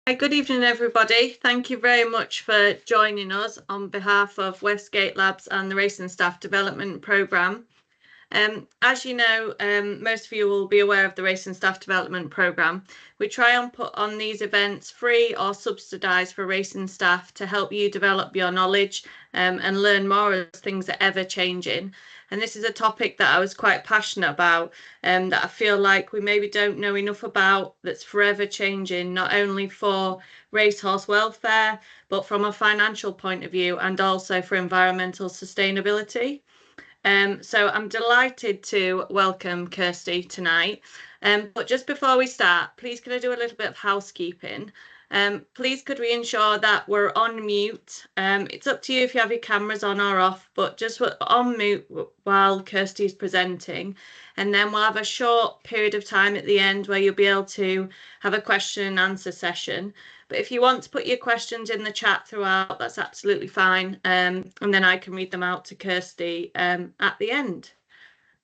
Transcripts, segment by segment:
Hi, good evening, everybody. Thank you very much for joining us on behalf of Westgate Labs and the Racing Staff Development Programme. As you know, most of you will be aware of the Racing Staff Development Programme. We try and put on these events free or subsidised for racing staff to help you develop your knowledge and learn more as things are ever changing. And this is a topic that I was quite passionate about, that I feel like we maybe don't know enough about, that's forever changing, not only for racehorse welfare, but from a financial point of view and also for environmental sustainability. So I'm delighted to welcome Kirsty tonight. But just before we start, please could I do a little bit of housekeeping? Please could we ensure that we're on mute? It's up to you if you have your cameras on or off, but just on mute while Kirsty is presenting. And then we'll have a short period of time at the end where you'll be able to have a question and answer session. But if you want to put your questions in the chat throughout, that's absolutely fine. And then I can read them out to Kirsty at the end.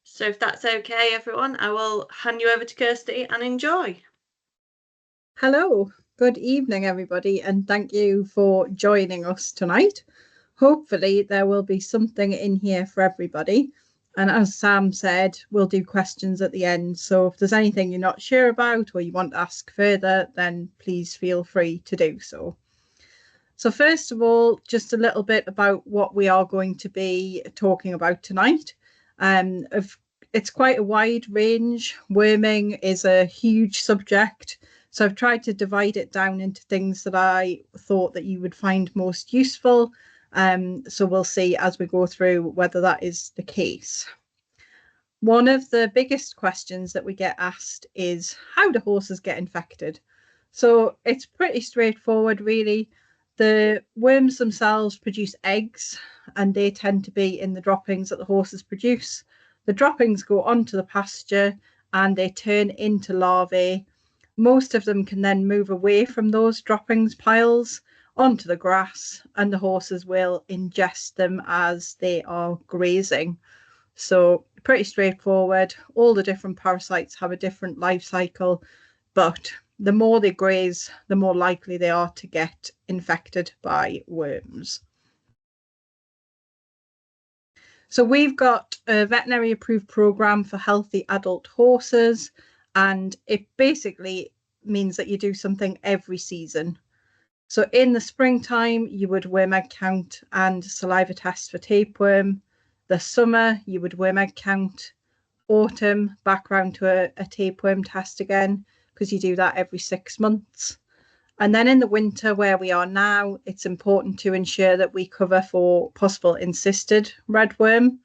So if that's okay, everyone, I will hand you over to Kirsty and enjoy. Hello, good evening, everybody, and thank you for joining us tonight. Hopefully there will be something in here for everybody. And as Sam said, we'll do questions at the end. So if there's anything you're not sure about or you want to ask further, then please feel free to do so. So first of all, just a little bit about what we are going to be talking about tonight. It's quite a wide range. Worming is a huge subject. So I've tried to divide it down into things that I thought that you would find most useful. So we'll see as we go through whether that is the case. One of the biggest questions that we get asked is, how do horses get infected? So it's pretty straightforward, really. The worms themselves produce eggs, and they tend to be in the droppings that the horses produce. The droppings go onto the pasture and they turn into larvae. Most of them can then move away from those droppings piles onto the grass, and the horses will ingest them as they are grazing. So pretty straightforward. All the different parasites have a different life cycle, but the more they graze, the more likely they are to get infected by worms. So we've got a veterinary approved programme for healthy adult horses, and it basically means that you do something every season. So in the springtime, you would worm egg count and saliva test for tapeworm. The summer, you would worm egg count. Autumn, back round to a tapeworm test again, because you do that every 6 months. And then in the winter, where we are now, it's important to ensure that we cover for possible encysted redworm.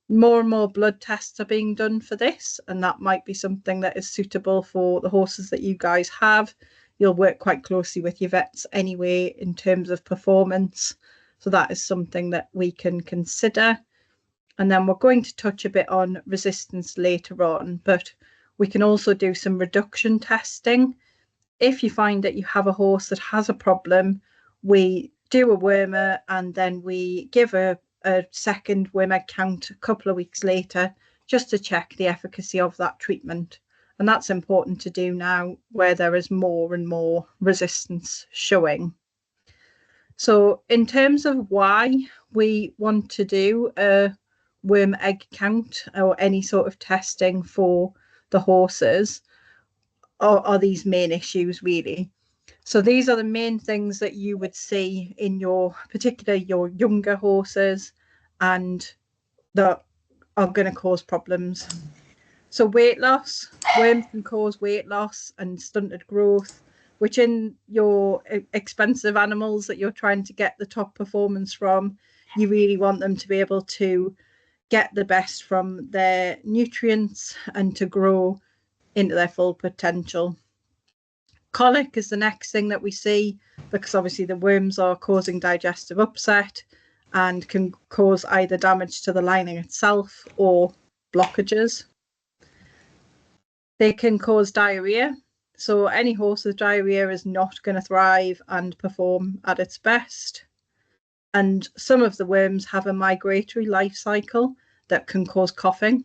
More and more blood tests are being done for this, and that might be something that is suitable for the horses that you guys have. You'll work quite closely with your vets anyway in terms of performance. So that is something that we can consider. And then we're going to touch a bit on resistance later on, but we can also do some reduction testing. If you find that you have a horse that has a problem, we do a wormer and then we give a second worm egg count a couple of weeks later just to check the efficacy of that treatment. And that's important to do now where there is more and more resistance showing. So in terms of why we want to do a worm egg count or any sort of testing for the horses, are these main issues really. So these are the main things that you would see in particularly your younger horses, and that are going to cause problems. So weight loss, worms can cause weight loss and stunted growth, which in your expensive animals that you're trying to get the top performance from, you really want them to be able to get the best from their nutrients and to grow into their full potential. Colic is the next thing that we see, because obviously the worms are causing digestive upset and can cause either damage to the lining itself or blockages. They can cause diarrhea. So any horse with diarrhea is not going to thrive and perform at its best. And some of the worms have a migratory life cycle that can cause coughing.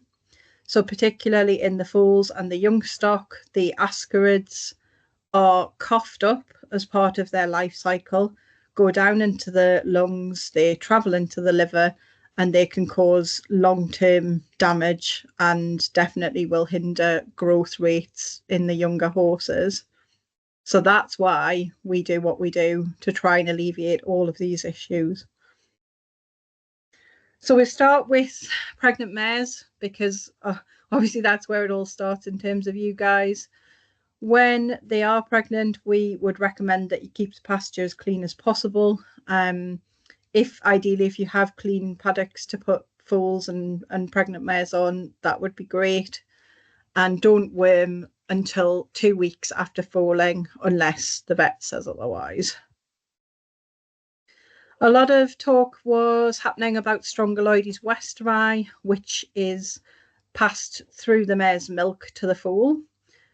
So particularly in the foals and the young stock, the ascarids are coughed up as part of their life cycle, go down into the lungs, they travel into the liver, and they can cause long-term damage and definitely will hinder growth rates in the younger horses. So that's why we do what we do, to try and alleviate all of these issues. So we start with pregnant mares because obviously that's where it all starts in terms of you guys. When they are pregnant, we would recommend that you keep the pasture as clean as possible. Ideally, if you have clean paddocks to put foals and pregnant mares on, that would be great. And don't worm until 2 weeks after foaling, unless the vet says otherwise. A lot of talk was happening about Strongyloides westeri, which is passed through the mare's milk to the foal.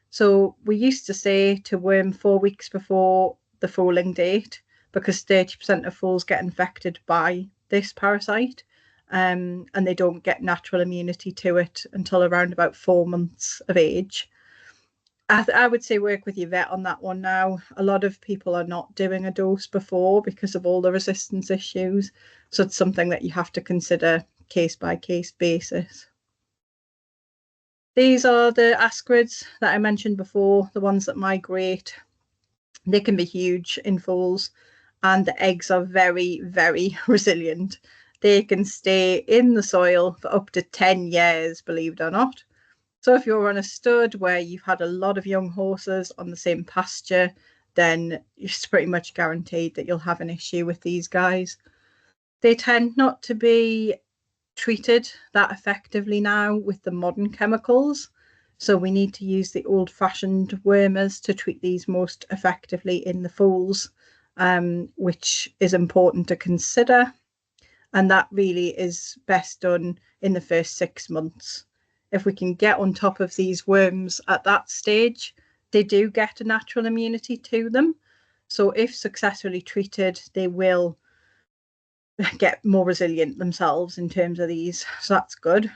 So we used to say to worm 4 weeks before the foaling date, because 30% of foals get infected by this parasite, and they don't get natural immunity to it until around about 4 months of age. I would say work with your vet on that one now. A lot of people are not doing a dose before because of all the resistance issues. So it's something that you have to consider case by case basis. These are the ascarids that I mentioned before, the ones that migrate. They can be huge in foals, and the eggs are very, very resilient. They can stay in the soil for up to 10 years, believe it or not. So if you're on a stud where you've had a lot of young horses on the same pasture, then it's pretty much guaranteed that you'll have an issue with these guys. They tend not to be treated that effectively now with the modern chemicals. So we need to use the old-fashioned wormers to treat these most effectively in the foals, which is important to consider. And that really is best done in the first 6 months. If we can get on top of these worms at that stage, they do get a natural immunity to them. So if successfully treated, they will get more resilient themselves in terms of these. So that's good.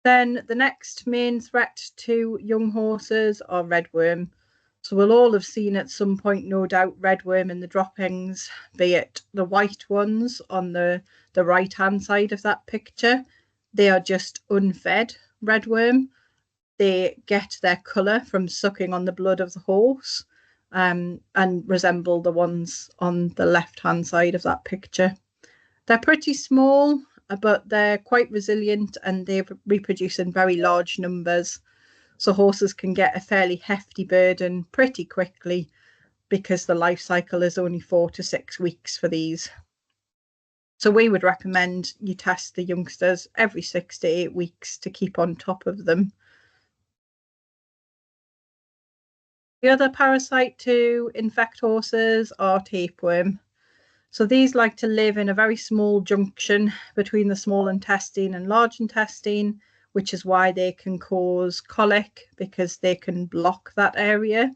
Then the next main threat to young horses are redworm. So we'll all have seen at some point, no doubt, redworm in the droppings, be it the white ones on the right-hand side of that picture. They are just unfed redworm. They get their colour from sucking on the blood of the horse, and resemble the ones on the left-hand side of that picture. They're pretty small, but they're quite resilient and they reproduce in very large numbers. So horses can get a fairly hefty burden pretty quickly because the life cycle is only 4 to 6 weeks for these. So we would recommend you test the youngsters every 6 to 8 weeks to keep on top of them. The other parasite to infect horses are tapeworm. So these like to live in a very small junction between the small intestine and large intestine, which is why they can cause colic, because they can block that area.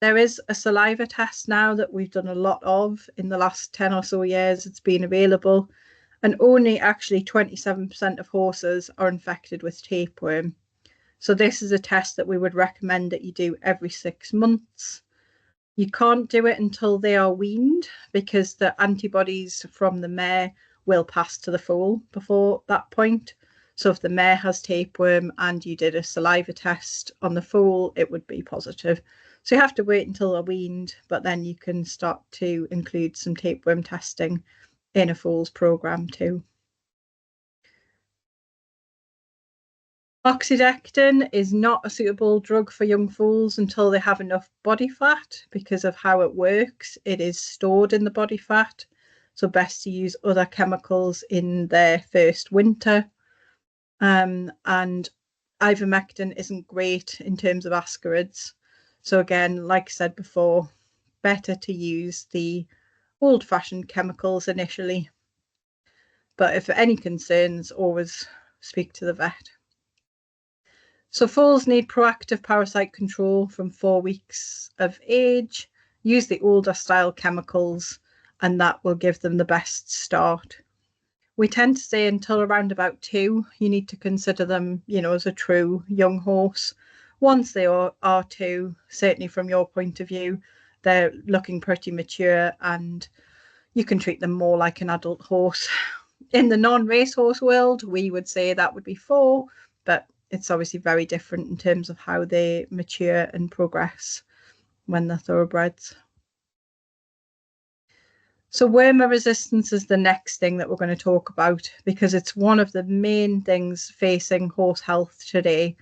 There is a saliva test now that we've done a lot of in the last 10 or so years. It's been available, and only actually 27% of horses are infected with tapeworm. So this is a test that we would recommend that you do every 6 months. You can't do it until they are weaned because the antibodies from the mare will pass to the foal before that point. So if the mare has tapeworm and you did a saliva test on the foal, it would be positive. So you have to wait until they're weaned, but then you can start to include some tapeworm testing in a foal's program too. Oxydectin is not a suitable drug for young foals until they have enough body fat because of how it works. It is stored in the body fat, so best to use other chemicals in their first winter. And ivermectin isn't great in terms of ascarids. So again, like I said before, better to use the old-fashioned chemicals initially. But if any concerns, always speak to the vet. So foals need proactive parasite control from 4 weeks of age. Use the older style chemicals, and that will give them the best start. We tend to say until around about 2, you need to consider them, as a true young horse. Once they are two, certainly from your point of view, they're looking pretty mature and you can treat them more like an adult horse. In the non-racehorse world, we would say that would be 4, but it's obviously very different in terms of how they mature and progress when they're thoroughbreds. So wormer resistance is the next thing that we're going to talk about because it's one of the main things facing horse health today.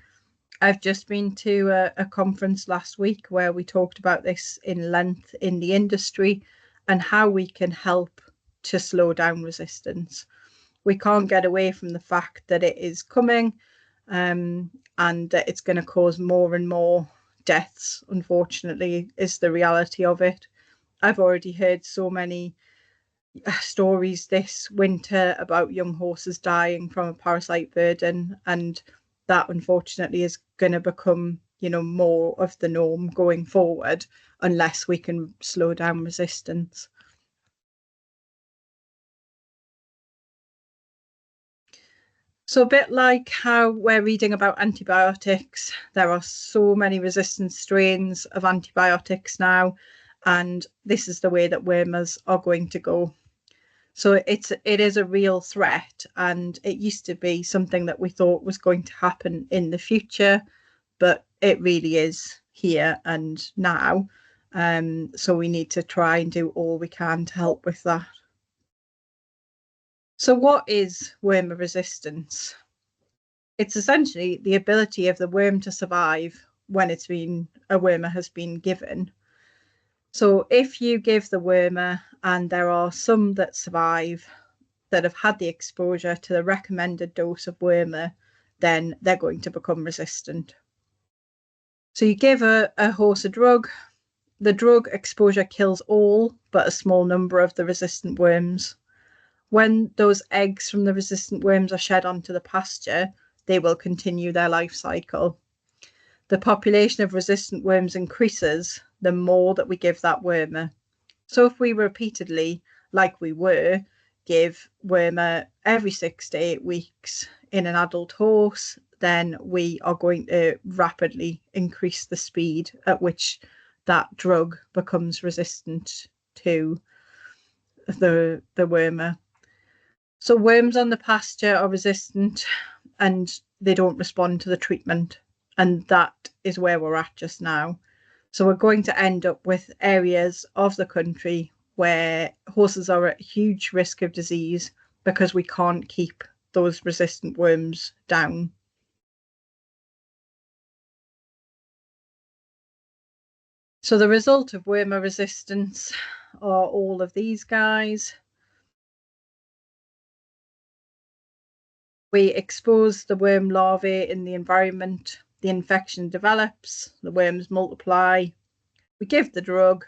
I've just been to a conference last week where we talked about this in length in the industry and how we can help to slow down resistance. We can't get away from the fact that it is coming and that it's going to cause more and more deaths, unfortunately, is the reality of it. I've already heard so many stories this winter about young horses dying from a parasite burden, and that unfortunately is going to become, you know, more of the norm going forward unless we can slow down resistance. So a bit like how we're reading about antibiotics, there are so many resistant strains of antibiotics now, and this is the way that wormers are going to go. So it is a real threat, and it used to be something that we thought was going to happen in the future, but it really is here and now. So we need to try and do all we can to help with that. So what is wormer resistance? It's essentially the ability of the worm to survive when a wormer has been given. So if you give the wormer and there are some that survive that have had the exposure to the recommended dose of wormer, then they're going to become resistant. So you give a horse a drug, the drug exposure kills all but a small number of the resistant worms. When those eggs from the resistant worms are shed onto the pasture, they will continue their life cycle. The population of resistant worms increases the more that we give that wormer. So if we repeatedly, like we were, give wormer every 6 to 8 weeks in an adult horse, then we are going to rapidly increase the speed at which that drug becomes resistant to the wormer. So worms on the pasture are resistant and they don't respond to the treatment. And that is where we're at just now. So we're going to end up with areas of the country where horses are at huge risk of disease because we can't keep those resistant worms down. So the result of wormer resistance are all of these guys. We expose the worm larvae in the environment, the infection develops, the worms multiply, we give the drug.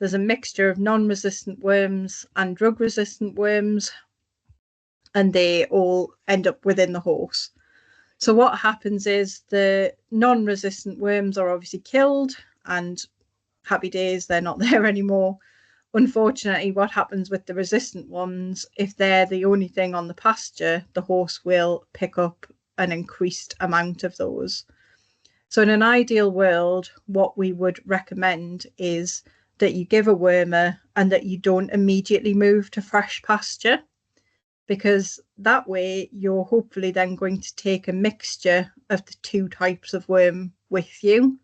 There's a mixture of non-resistant worms and drug-resistant worms, and they all end up within the horse. So what happens is the non-resistant worms are obviously killed, and happy days, they're not there anymore. Unfortunately, what happens with the resistant ones, if they're the only thing on the pasture, the horse will pick up an increased amount of those. So in an ideal world, what we would recommend is that you give a wormer and that you don't immediately move to fresh pasture, because that way you're hopefully then going to take a mixture of the 2 types of worm with you.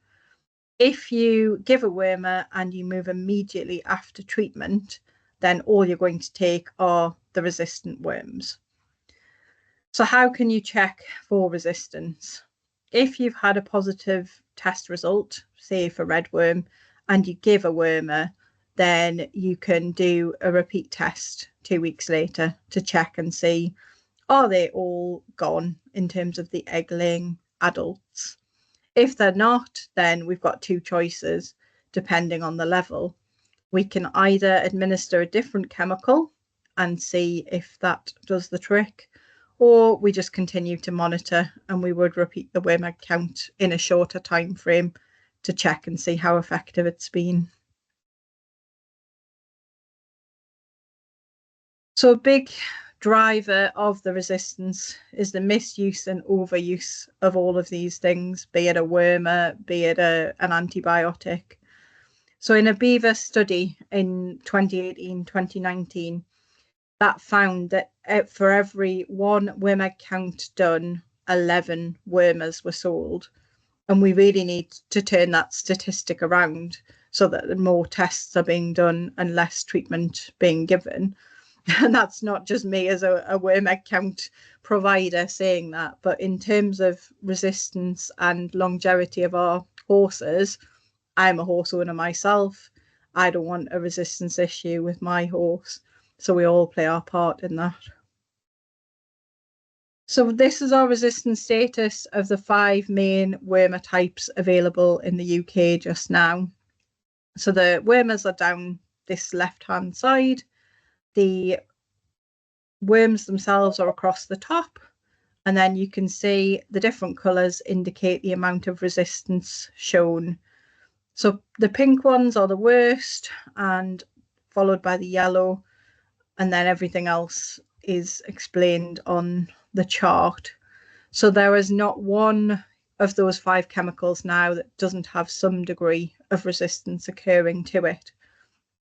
If you give a wormer and you move immediately after treatment, then all you're going to take are the resistant worms. So how can you check for resistance? If you've had a positive test result, say for redworm, and you give a wormer, then you can do a repeat test 2 weeks later to check and see, are they all gone in terms of the egg-laying adults? If they're not, then we've got 2 choices depending on the level. We can either administer a different chemical and see if that does the trick, or we just continue to monitor and we would repeat the worm egg count in a shorter time frame to check and see how effective it's been. So a big driver of the resistance is the misuse and overuse of all of these things, be it a wormer, be it an antibiotic. So in a beaver study in 2018-2019, that found that for every one wormer count done, 11 wormers were sold. And we really need to turn that statistic around so that more tests are being done and less treatment being given. And that's not just me as a worm egg count provider saying that, but in terms of resistance and longevity of our horses, I'm a horse owner myself. I don't want a resistance issue with my horse. So we all play our part in that. So this is our resistance status of the 5 main wormer types available in the UK just now. So the wormers are down this left-hand side. The worms themselves are across the top, and then you can see the different colours indicate the amount of resistance shown. So the pink ones are the worst, and followed by the yellow, and then everything else is explained on the chart. So there is not one of those 5 chemicals now that doesn't have some degree of resistance occurring to it.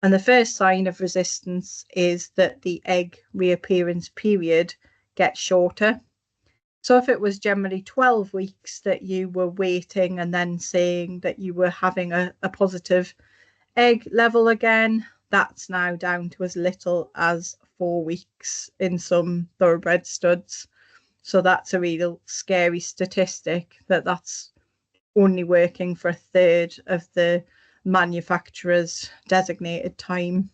And the first sign of resistance is that the egg reappearance period gets shorter. So if it was generally 12 weeks that you were waiting and then saying that you were having a positive egg level again, that's now down to as little as 4 weeks in some thoroughbred studs. So that's a real scary statistic that's only working for a third of the manufacturer's designated time.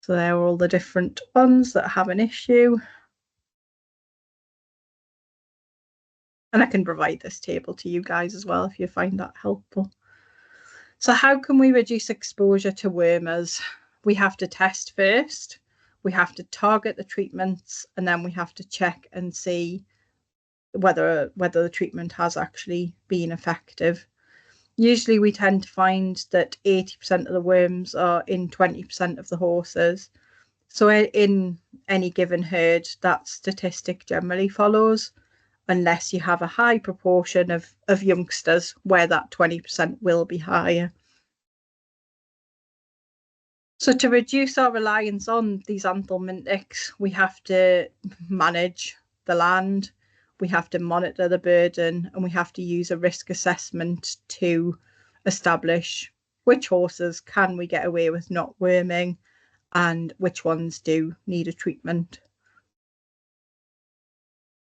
So there are all the different ones that have an issue. And I can provide this table to you guys as well if you find that helpful. So how can we reduce exposure to wormers? We have to test first, we have to target the treatments, and then we have to check and see whether the treatment has actually been effective. Usually we tend to find that 80% of the worms are in 20% of the horses. So in any given herd, that statistic generally follows, unless you have a high proportion of youngsters where that 20% will be higher. So to reduce our reliance on these anthelmintics, we have to manage the land, we have to monitor the burden, and we have to use a risk assessment to establish which horses can we get away with not worming and which ones do need a treatment.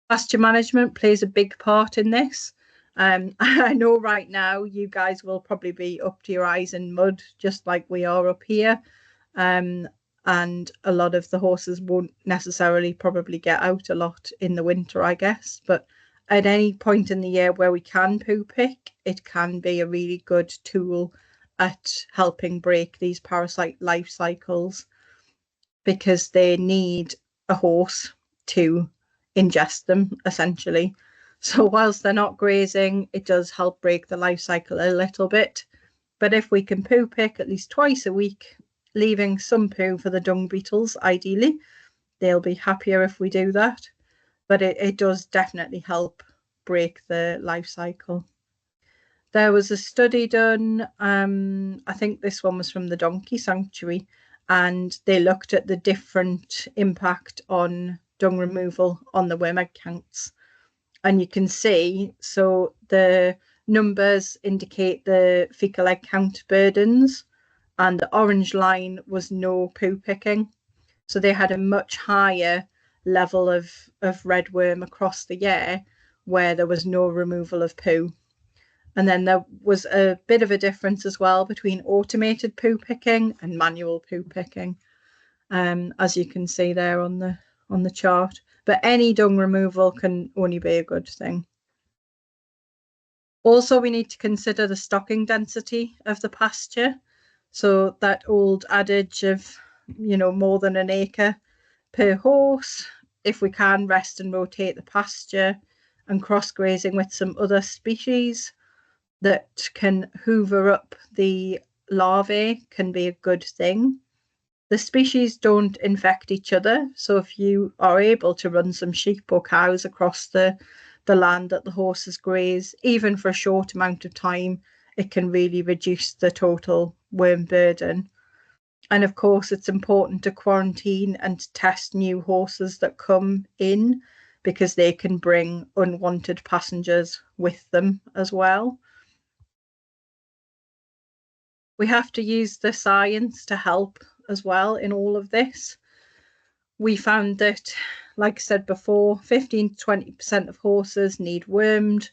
Pasture management plays a big part in this. I know right now you guys will probably be up to your eyes in mud, just like we are up here. And a lot of the horses won't necessarily probably get out a lot in the winter, I guess. But at any point in the year where we can poo pick, it can be a really good tool at helping break these parasite life cycles, because they need a horse to ingest them, essentially. So whilst they're not grazing, it does help break the life cycle a little bit. But if we can poo pick at least twice a week, leaving some poo for the dung beetles, ideally, they'll be happier if we do that. But it does definitely help break the life cycle. There was a study done, I think this one was from the Donkey Sanctuary, and they looked at the different impact on dung removal on the worm egg counts. And you can see, so the numbers indicate the fecal egg count burdens, and the orange line was no poo picking. So they had a much higher level of red worm across the year where there was no removal of poo. And then there was a bit of a difference as well between automated poo picking and manual poo picking, as you can see there on the chart. But any dung removal can only be a good thing. Also, we need to consider the stocking density of the pasture. So that old adage of, more than an acre per horse. If we can, rest and rotate the pasture and cross grazing with some other species that can hoover up the larvae can be a good thing. The species don't infect each other, so if you are able to run some sheep or cows across the land that the horses graze, even for a short amount of time, it can really reduce the total worm burden. And of course, it's important to quarantine and test new horses that come in, because they can bring unwanted passengers with them as well. We have to use the science to help as well in all of this. We found that, like I said before, 15 to 20% of horses need wormed,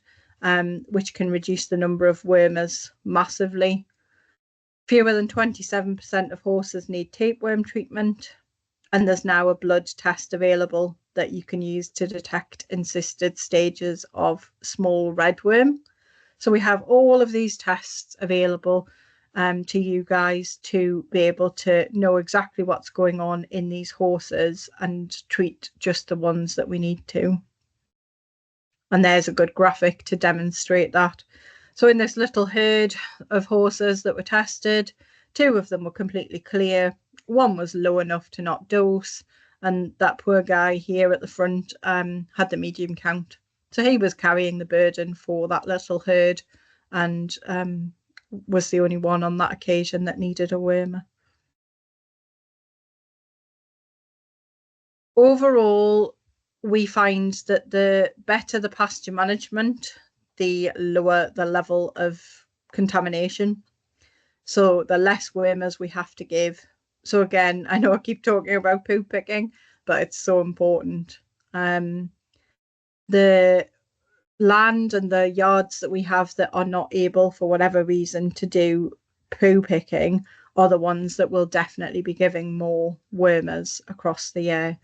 which can reduce the number of wormers massively. Fewer than 27% of horses need tapeworm treatment, and there's now a blood test available that you can use to detect encysted stages of small redworm. So we have all of these tests available to you guys to be able to know exactly what's going on in these horses and treat just the ones that we need to. And there's a good graphic to demonstrate that. So in this little herd of horses that were tested, 2 of them were completely clear. 1 was low enough to not dose, and that poor guy here at the front had the medium count. So he was carrying the burden for that little herd, and was the only one on that occasion that needed a wormer. Overall, we find that the better the pasture management, the lower the level of contamination. So the less wormers we have to give. So again, I know I keep talking about poo picking, but it's so important. The land and the yards that we have that are not able, for whatever reason, to do poo picking are the ones that will definitely be giving more wormers across the year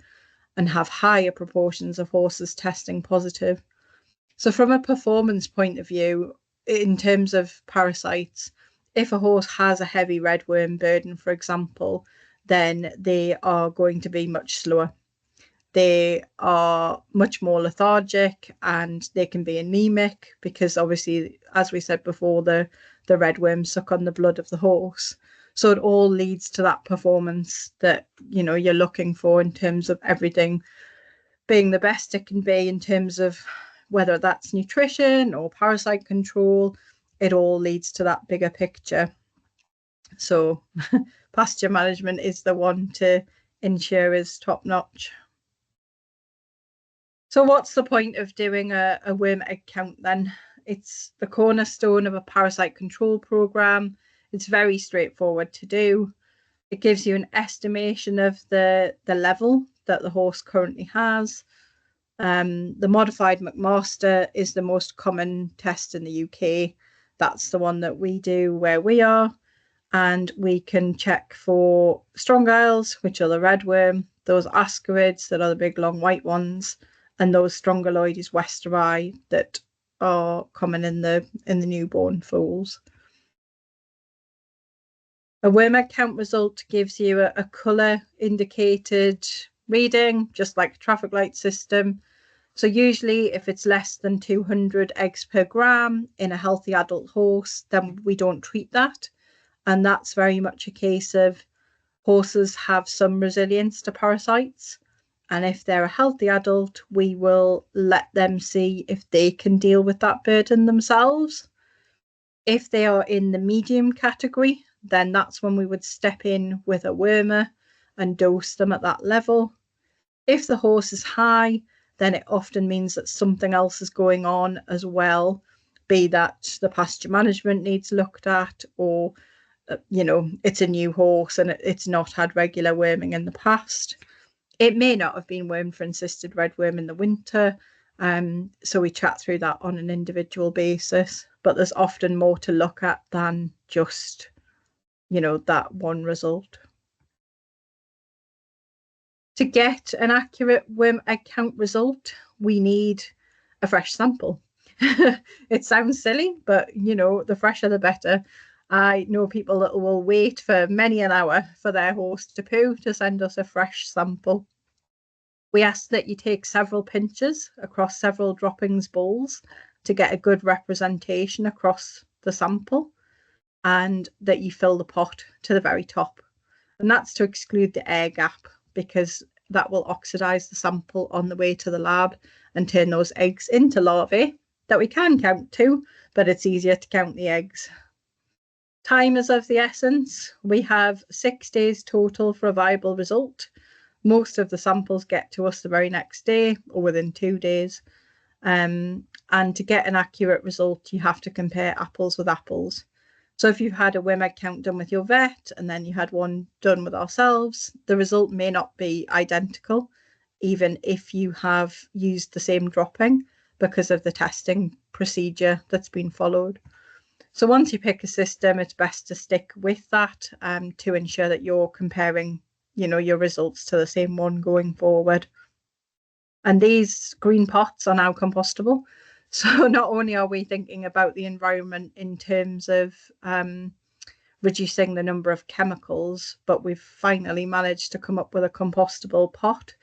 and have higher proportions of horses testing positive. So from a performance point of view, in terms of parasites, if a horse has a heavy redworm burden, for example, then they are going to be much slower. They are much more lethargic, and they can be anemic because, obviously, as we said before, the redworms suck on the blood of the horse. So it all leads to that performance that you're looking for, in terms of everything being the best it can be, in terms of whether that's nutrition or parasite control. It all leads to that bigger picture. So pasture management is the one to ensure is top notch. So what's the point of doing a worm egg count then? It's the cornerstone of a parasite control program. It's very straightforward to do. It gives you an estimation of the level that the horse currently has. The modified McMaster is the most common test in the UK. That's the one that we do where we are. And we can check for strongyles, which are the redworm, those ascarids that are the big long white ones, and those Strongyloides westeri that are common in the newborn foals. A worm egg count result gives you a colour indicated reading, just like a traffic light system. So usually if it's less than 200 eggs per gram in a healthy adult horse, then we don't treat that. And that's very much a case of horses have some resilience to parasites. And if they're a healthy adult, we will let them see if they can deal with that burden themselves. If they are in the medium category, then that's when we would step in with a wormer and dose them at that level. If the horse is high, then it often means that something else is going on as well, be that the pasture management needs looked at, or it's a new horse and it's not had regular worming in the past. It may not have been wormed for encysted redworm in the winter, so we chat through that on an individual basis, but there's often more to look at than just that one result. To get an accurate worm egg count result, we need a fresh sample. It sounds silly, but the fresher the better. I know people that will wait for many an hour for their horse to poo to send us a fresh sample. We ask that you take several pinches across several droppings bowls to get a good representation across the sample. and that you fill the pot to the very top. And that's to exclude the air gap, because that will oxidize the sample on the way to the lab and turn those eggs into larvae that we can count to, but it's easier to count the eggs. Time is of the essence. We have 6 days total for a viable result. Most of the samples get to us the very next day or within 2 days. And to get an accurate result, you have to compare apples with apples. So if you've had a WMEG count done with your vet and then you had one done with ourselves, the result may not be identical, even if you have used the same dropping, because of the testing procedure that's been followed. So once you pick a system, it's best to stick with that to ensure that you're comparing, your results to the same one going forward. And these green pots are now compostable. So not only are we thinking about the environment in terms of reducing the number of chemicals, but we've finally managed to come up with a compostable pot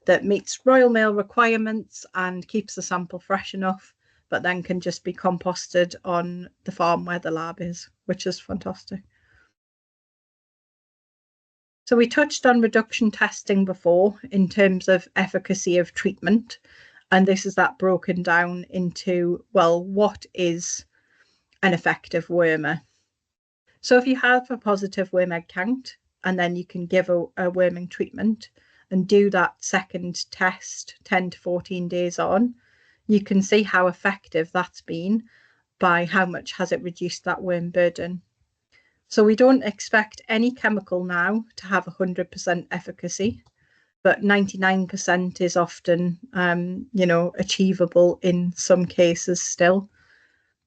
that meets Royal Mail requirements and keeps the sample fresh enough, but then can just be composted on the farm where the lab is, which is fantastic. So we touched on reduction testing before in terms of efficacy of treatment, and this is that broken down into, well, what is an effective wormer? So if you have a positive worm count, and then you can give a worming treatment and do that second test 10 to 14 days on, you can see how effective that's been by how much has it reduced that worm burden. So we don't expect any chemical now to have 100% efficacy, but 99% is often, achievable in some cases still.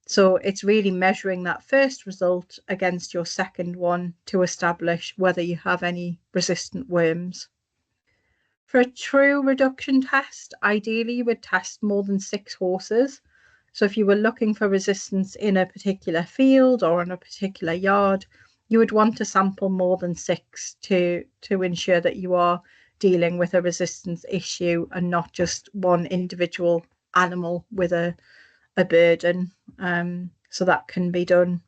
So it's really measuring that first result against your second one to establish whether you have any resistant worms. For a true reduction test, ideally you would test more than 6 horses. So if you were looking for resistance in a particular field or in a particular yard, you would want to sample more than 6 to ensure that you are dealing with a resistance issue and not just one individual animal with a burden. So that can be done.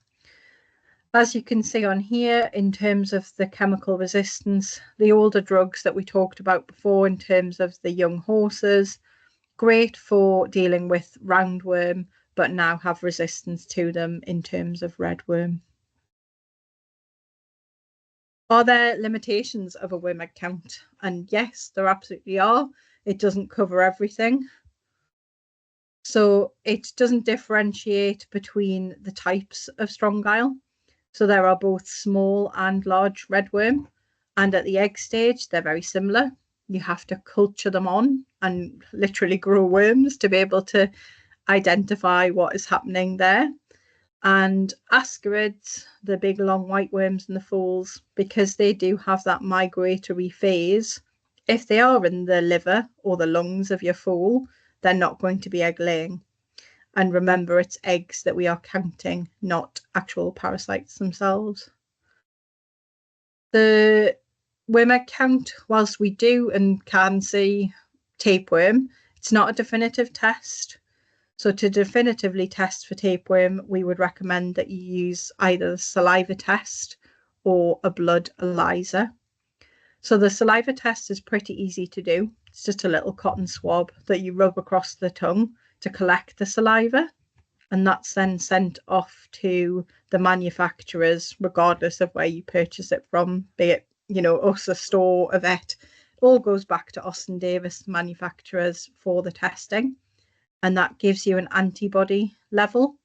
As you can see on here, in terms of the chemical resistance, the older drugs that we talked about before in terms of the young horses, great for dealing with roundworm, but now have resistance to them in terms of redworm. Are there limitations of a worm count? And yes, there absolutely are. It doesn't cover everything. So it doesn't differentiate between the types of strong guile. So there are both small and large redworm. And at the egg stage, they're very similar. You have to culture them on and literally grow worms to be able to identify what is happening there. And ascarids, the big long white worms in the foals, because they do have that migratory phase, if they are in the liver or the lungs of your foal, they're not going to be egg laying. And remember, it's eggs that we are counting, not actual parasites themselves. The worm egg count, whilst we do and can see tapeworm, it's not a definitive test. So to definitively test for tapeworm, we would recommend that you use either a saliva test or a blood ELISA. So the saliva test is pretty easy to do. It's just a little cotton swab that you rub across the tongue to collect the saliva. And that's then sent off to the manufacturers, regardless of where you purchase it from, be it, us, a store, a vet. It all goes back to Austin Davis manufacturers for the testing. And that gives you an antibody level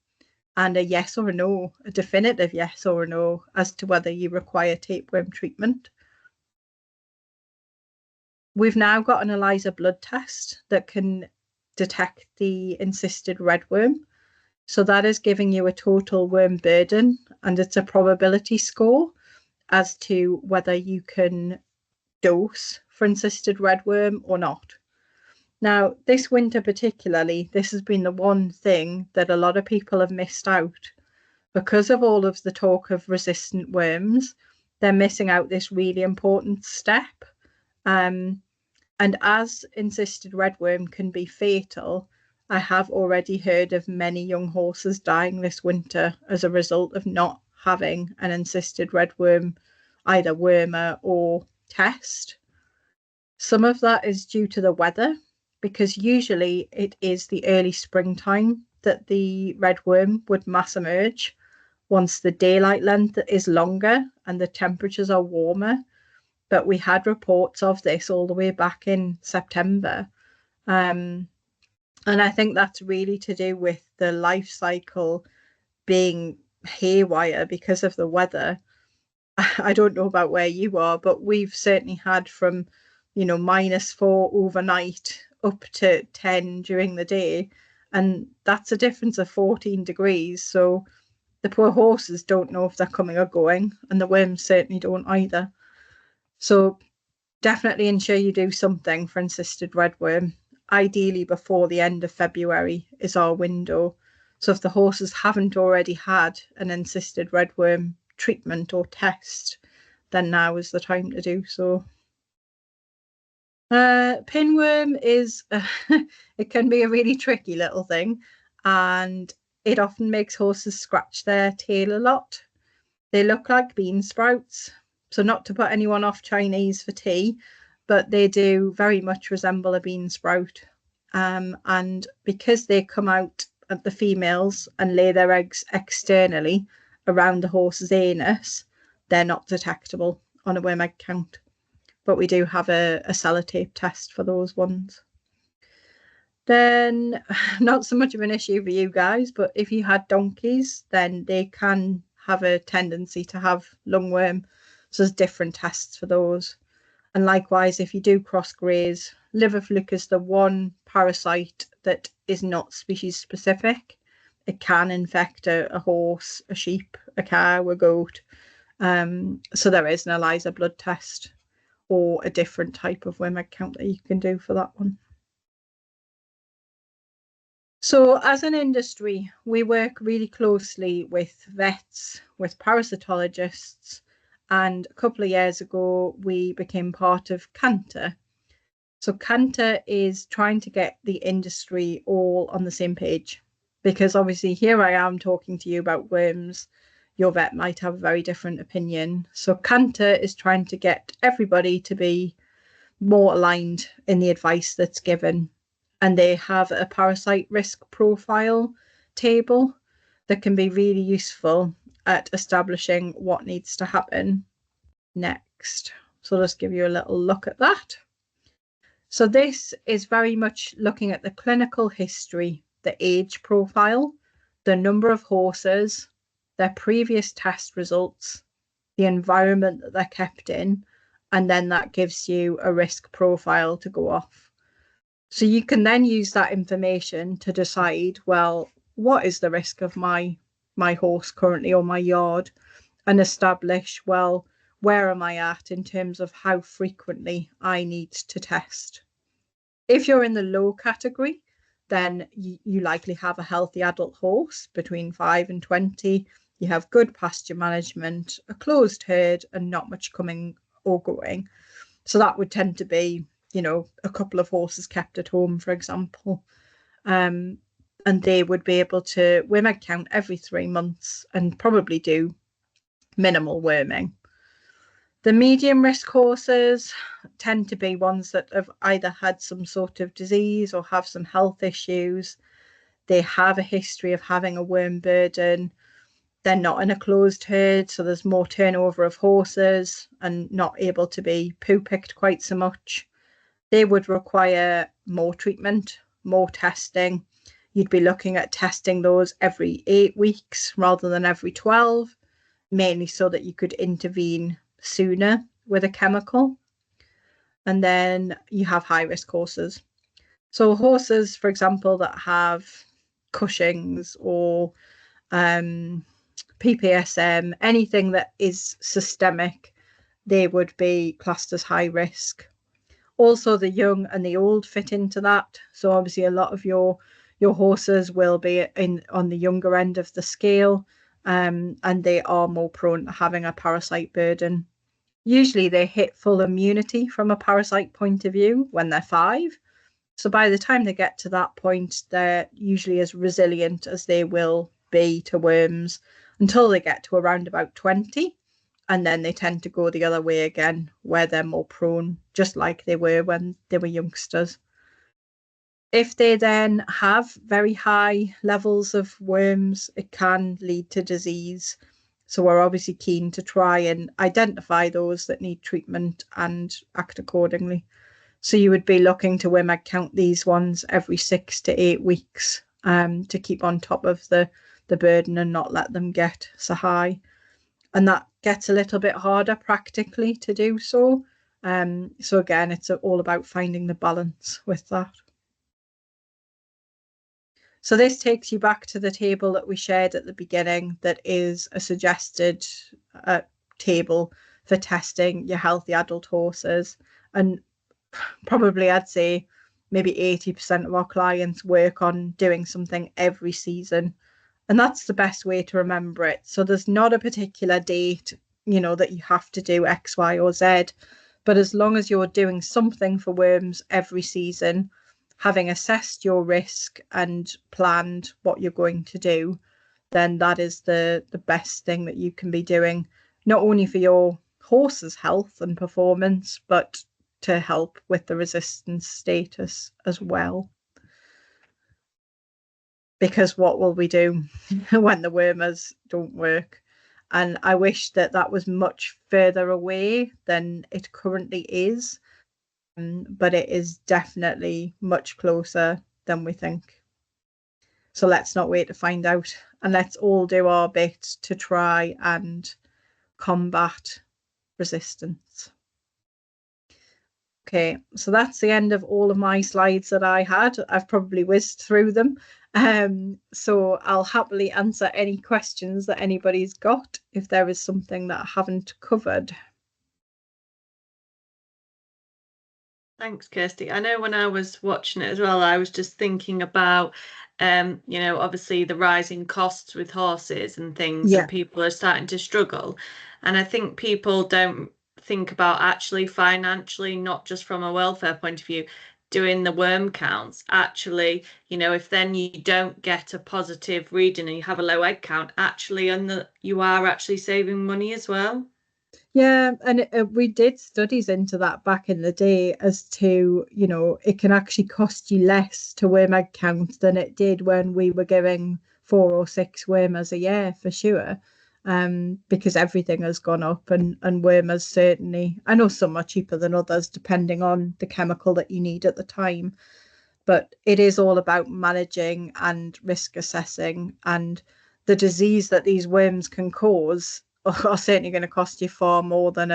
and a yes or a no, a definitive yes or a no as to whether you require tapeworm treatment. We've now got an ELISA blood test that can detect the encysted redworm. So that is giving you a total worm burden, and it's a probability score as to whether you can dose for encysted redworm or not. Now, this winter particularly, this has been the one thing that a lot of people have missed out. Because of all of the talk of resistant worms, they're missing out this really important step. And as encysted redworm can be fatal, I have already heard of many young horses dying this winter as a result of not having an encysted redworm, either wormer or test. Some of that is due to the weather, because usually it is the early springtime that the redworm would mass emerge once the daylight length is longer and the temperatures are warmer. But we had reports of this all the way back in September. And I think that's really to do with the life cycle being haywire because of the weather. I don't know about where you are, but we've certainly had from, -4 overnight up to 10 during the day. And that's a difference of 14 degrees. So the poor horses don't know if they're coming or going, and the worms certainly don't either. So definitely ensure you do something for encysted redworm. Ideally before the end of February is our window. So if the horses haven't already had an encysted redworm treatment or test, then now is the time to do so. Pinworm is, it can be a really tricky little thing, and it often makes horses scratch their tail a lot. They look like bean sprouts, so not to put anyone off Chinese for tea, but they do very much resemble a bean sprout. And because they come out at the females and lay their eggs externally around the horse's anus, they're not detectable on a worm egg count. But we do have a sellotape test for those ones. Then, not so much of an issue for you guys, but if you had donkeys, then they can have a tendency to have lungworm. So there's different tests for those. And likewise, if you do cross graze, liver fluke is the one parasite that is not species specific. It can infect a horse, a sheep, a cow, a goat. So there is an ELISA blood test or a different type of worm egg count that you can do for that one. So as an industry, we work really closely with vets, with parasitologists, and a couple of years ago, we became part of Canter. So Canter is trying to get the industry all on the same page, because obviously here I am talking to you about worms. Your vet might have a very different opinion. So Canter is trying to get everybody to be more aligned in the advice that's given. And they have a parasite risk profile table that can be really useful at establishing what needs to happen next. So let's give you a little look at that. So this is very much looking at the clinical history, the age profile, the number of horses, their previous test results, the environment that they're kept in, and then that gives you a risk profile to go off. So you can then use that information to decide, well, what is the risk of my horse currently or my yard, and establish, well, where am I at in terms of how frequently I need to test. If you're in the low category, then you likely have a healthy adult horse between 5 and 20. You have good pasture management, a closed herd, and not much coming or going. So that would tend to be, a couple of horses kept at home, for example. And they would be able to worm egg count every 3 months and probably do minimal worming. The medium risk horses tend to be ones that have either had some sort of disease or have some health issues. They have a history of having a worm burden. They're not in a closed herd, so there's more turnover of horses and not able to be poo picked quite so much. They would require more treatment, more testing. You'd be looking at testing those every 8 weeks rather than every 12, mainly so that you could intervene sooner with a chemical. And then you have high risk horses. So horses, for example, that have Cushing's or PPSM, anything that is systemic, they would be classed as high risk. Also, the young and the old fit into that. So obviously a lot of your horses will be on the younger end of the scale, and they are more prone to having a parasite burden. Usually they hit full immunity from a parasite point of view when they're 5. So by the time they get to that point, they're usually as resilient as they will be to worms. until they get to around about 20. And then they tend to go the other way again, where they're more prone, just like they were when they were youngsters. If they then have very high levels of worms, it can lead to disease. So we're obviously keen to try and identify those that need treatment and act accordingly. So you would be looking to WMAG count these ones every 6 to 8 weeks to keep on top of the burden and not let them get so high. And that gets a little bit harder practically to do so. So again, it's all about finding the balance with that. So this takes you back to the table that we shared at the beginning, that is a suggested table for testing your healthy adult horses. And probably I'd say maybe 80% of our clients work on doing something every season. And that's the best way to remember it. So there's not a particular date, that you have to do X, Y, or Z. But as long as you're doing something for worms every season, having assessed your risk and planned what you're going to do, then that is the best thing that you can be doing, not only for your horse's health and performance, but to help with the resistance status as well. Because what will we do when the wormers don't work? And I wish that was much further away than it currently is. But it is definitely much closer than we think. So let's not wait to find out, and let's all do our bit to try and combat resistance. Okay, so that's the end of all of my slides that I had. I've probably whizzed through them. So I'll happily answer any questions that anybody's got if there is something that I haven't covered. Thanks, Kirsty. I know when I was watching it as well, I was just thinking about, obviously the rising costs with horses and things, and people are starting to struggle. And I think people don't think about actually financially, not just from a welfare point of view, doing the worm counts. Actually, if then you don't get a positive reading and you have a low egg count, actually, and you are actually saving money as well. Yeah, and we did studies into that back in the day as to, it can actually cost you less to worm egg count than it did when we were giving 4 or 6 wormers a year for sure. Because everything has gone up, and wormers certainly, I know some are cheaper than others depending on the chemical that you need at the time. But it is all about managing and risk assessing, and the disease that these worms can cause are certainly going to cost you far more than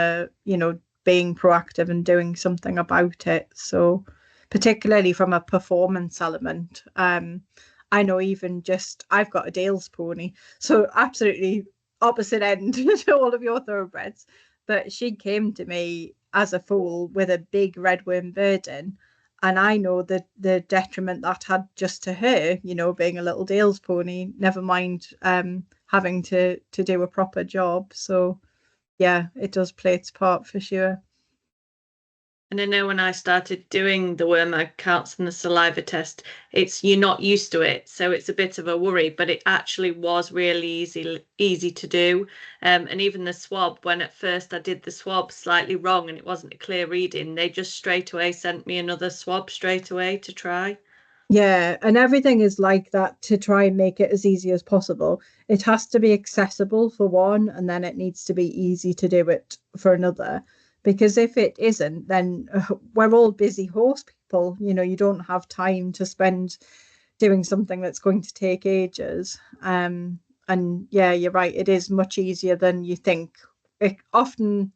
being proactive and doing something about it. So particularly from a performance element, I know even just I've got a Dales pony, so absolutely opposite end to all of your thoroughbreds, but she came to me as a foal with a big redworm burden. And I know the detriment that had just to her, being a little Dales pony, never mind having to do a proper job. So yeah, it does play its part for sure. And I know when I started doing the worm counts and the saliva test, you're not used to it, so it's a bit of a worry, but it actually was really easy to do. And even the swab, when at first I did the swab slightly wrong and it wasn't a clear reading, they just straight away sent me another swab straight away to try. Yeah, and everything is like that to try and make it as easy as possible. It has to be accessible for one, and then it needs to be easy to do it for another. Because if it isn't, then we're all busy horse people. You don't have time to spend doing something that's going to take ages. And yeah, you're right. It is much easier than you think. Often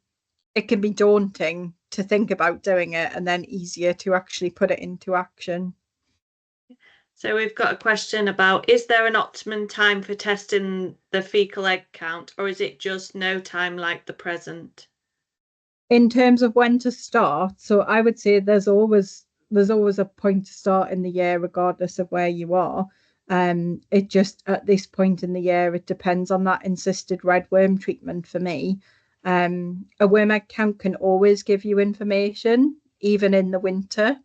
it can be daunting to think about doing it, and then easier to actually put it into action. So we've got a question about, is there an optimum time for testing the fecal egg count, or is it just no time like the present? In terms of when to start, so I would say there's always a point to start in the year, regardless of where you are. It just at this point in the year, it depends on that insisted redworm treatment for me. A worm egg count can always give you information, even in the winter.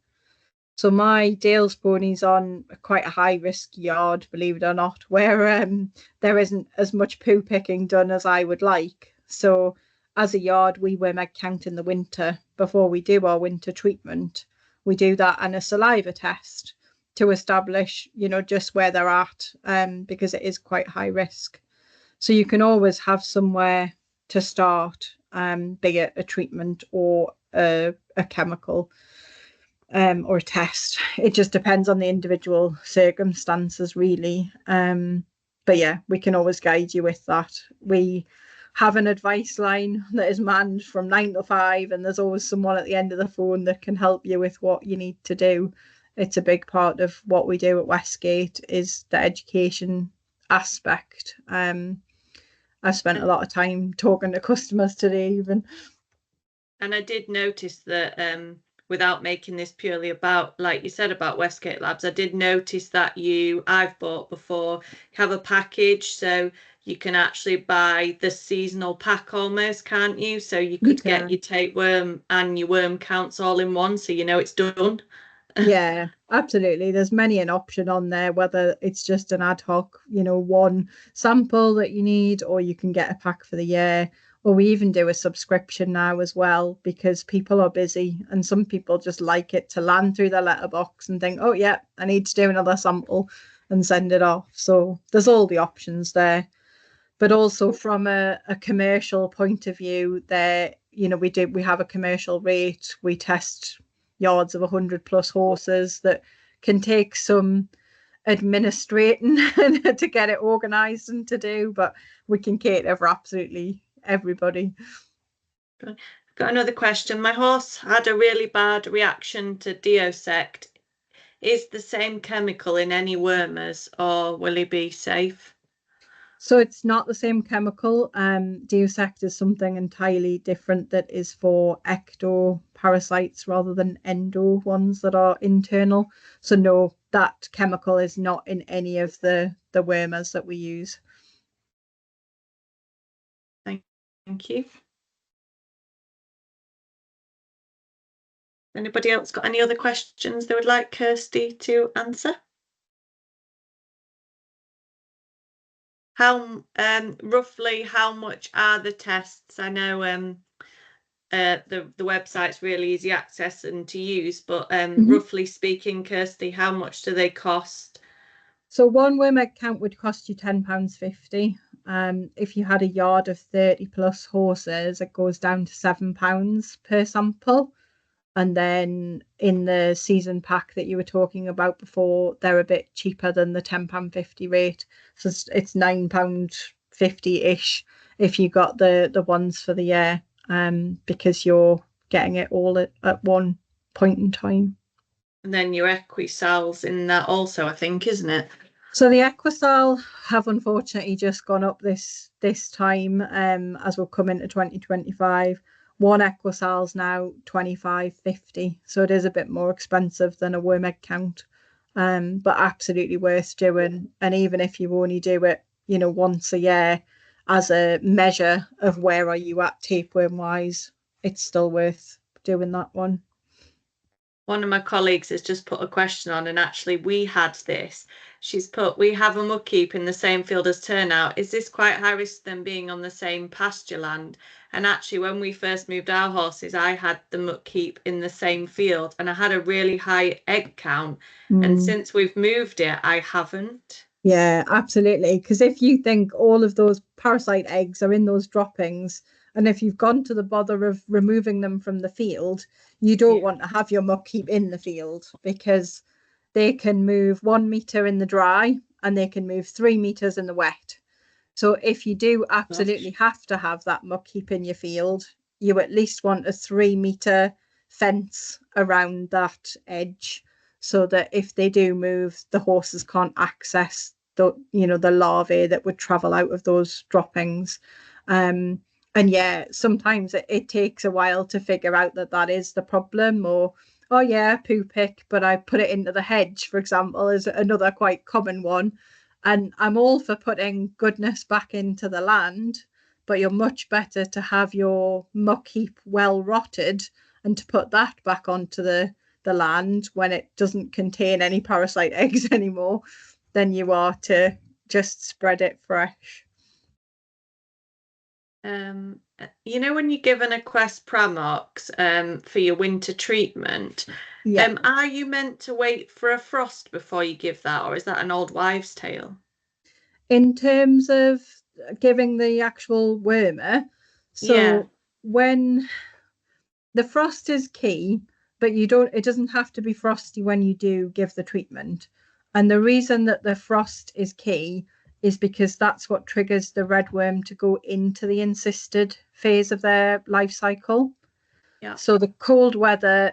So my Dale's pony's on quite a high risk yard, believe it or not, where there isn't as much poo picking done as I would like. So as a yard, we worm egg count in the winter before we do our winter treatment. We do that and a saliva test to establish, just where they're at, because it is quite high risk. So you can always have somewhere to start, be it a treatment or a chemical, or a test. It just depends on the individual circumstances, really. But yeah, we can always guide you with that. We have an advice line that is manned from 9 to 5, and there's always someone at the end of the phone that can help you with what you need to do. It's a big part of what we do at Westgate is the education aspect. I've spent a lot of time talking to customers today, even. And I did notice that without making this purely about, like you said, about Westgate Labs, I did notice that I've bought before, have a package, so you can actually buy the seasonal pack almost, can't you? So you could get your tapeworm and your worm counts all in one, so it's done. Yeah, absolutely. There's many an option on there, whether it's just an ad hoc, one sample that you need, or you can get a pack for the year. Or we even do a subscription now as well, because people are busy and some people just like it to land through their letterbox and think, oh, yeah, I need to do another sample and send it off. So there's all the options there. But also from a commercial point of view, we have a commercial rate. We test yards of 100 plus horses that can take some administrating to get it organized and to do, but we can cater for absolutely everybody. Got another question. My horse had a really bad reaction to Deosect. Is the same chemical in any wormers, or will he be safe? So it's not the same chemical. Deosect is something entirely different that is for ecto parasites rather than endo ones that are internal. So no, that chemical is not in any of the wormers that we use. Thank you. Anybody else got any other questions they would like Kirsty to answer? How roughly how much are the tests? I know the website's really easy access and to use, but roughly speaking, Kirsty, how much do they cost? So one worm egg count would cost you £10.50. If you had a yard of 30 plus horses, it goes down to £7 per sample. And then in the season pack that you were talking about before, they're a bit cheaper than the £10.50 rate. So it's £9.50-ish if you got the ones for the year, because you're getting it all at one point in time. And then your Equisal's in that also, I think, isn't it? So the Equisal have unfortunately just gone up this time, as we'll come into 2025. One Equisal's now 25.50, so it is a bit more expensive than a worm egg count, but absolutely worth doing. And even if you only do it, once a year as a measure of where are you at tapeworm wise, it's still worth doing that one. One of my colleagues has just put a question on, and actually we had this. She's put, we have a muckheap in the same field as turnout. Is this quite high risk than being on the same pasture land? And actually, when we first moved our horses, I had the muckheap in the same field and I had a really high egg count. And since we've moved it, I haven't. Yeah, absolutely. Because if you think all of those parasite eggs are in those droppings, and if you've gone to the bother of removing them from the field, you don't want to have your muckheap in the field, because they can move 1 meter in the dry and they can move 3 meters in the wet. So if you do absolutely have to have that muckheap in your field, you at least want a 3 meter fence around that edge, so that if they do move, the horses can't access the larvae that would travel out of those droppings. And yeah, sometimes it takes a while to figure out that is the problem, or oh yeah, poo pick, but I put it into the hedge, for example, is another quite common one. And I'm all for putting goodness back into the land, but you're much better to have your muck heap well rotted and to put that back onto the the land when it doesn't contain any parasite eggs anymore than you are to just spread it fresh. You know, when you're given a Quest Pramox for your winter treatment, Yeah. Are you meant to wait for a frost before you give that, or is that an old wives' tale? In terms of giving the actual wormer, Yeah, so when the frost is key, but it doesn't have to be frosty when you do give the treatment. And the reason that the frost is key is because that's what triggers the redworm to go into the encysted phase of their life cycle. yeah, So the cold weather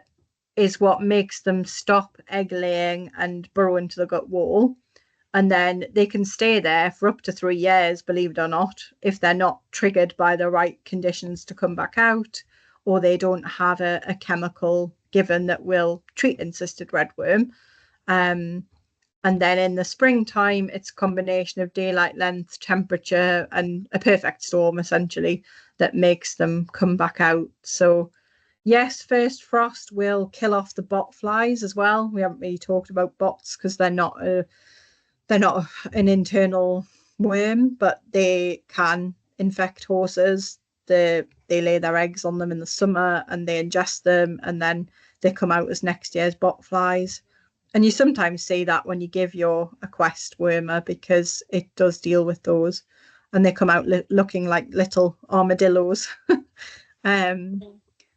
is what makes them stop egg laying and burrow into the gut wall. And then they can stay there for up to 3 years, believe it or not, if they're not triggered by the right conditions to come back out, or they don't have a chemical given that will treat encysted redworm. And then in the springtime, it's a combination of daylight length, temperature, and a perfect storm, essentially, that makes them come back out. So yes, first frost will kill off the bot flies as well. We haven't really talked about bots because they're not an internal worm, but they can infect horses. They lay their eggs on them in the summer and they ingest them, and then they come out as next year's bot flies. And you sometimes see that when you give your Quest wormer because it does deal with those, and they come out looking like little armadillos. um,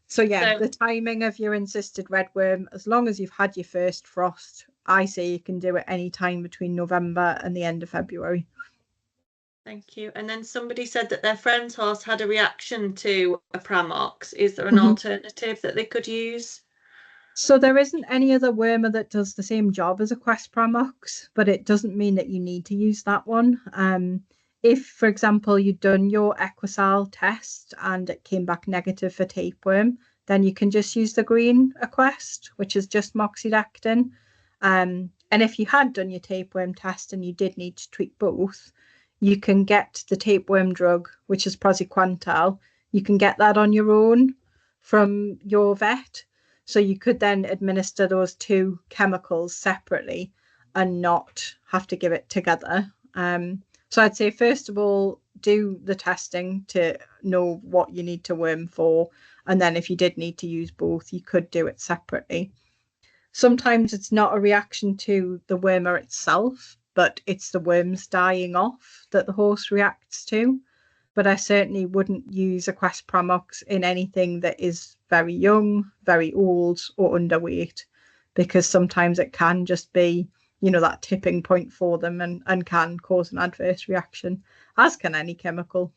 so yeah, so the timing of your encysted redworm, as long as you've had your first frost, I say you can do it any time between November and the end of February. thank you. And then somebody said that their friend's horse had a reaction to a Pramox. Is there an Mhm. alternative that they could use? So there isn't any other wormer that does the same job as a Quest Pramox, but it doesn't mean that you need to use that one. If, for example, you'd done your Equisal test and it came back negative for tapeworm, then you can just use the green Equest, which is just moxidectin. And if you had done your tapeworm test and you did need to treat both, you can get the tapeworm drug, which is praziquantel. You can get that on your own from your vet. So you could then administer those two chemicals separately and not have to give it together. So I'd say, first of all, do the testing to know what you need to worm for. And then if you did need to use both, you could do it separately. Sometimes it's not a reaction to the wormer itself, but it's the worms dying off that the horse reacts to. But I certainly wouldn't use a Quest Pramox in anything that is very young, very old, or underweight, because sometimes it can just be, that tipping point for them and can cause an adverse reaction, as can any chemical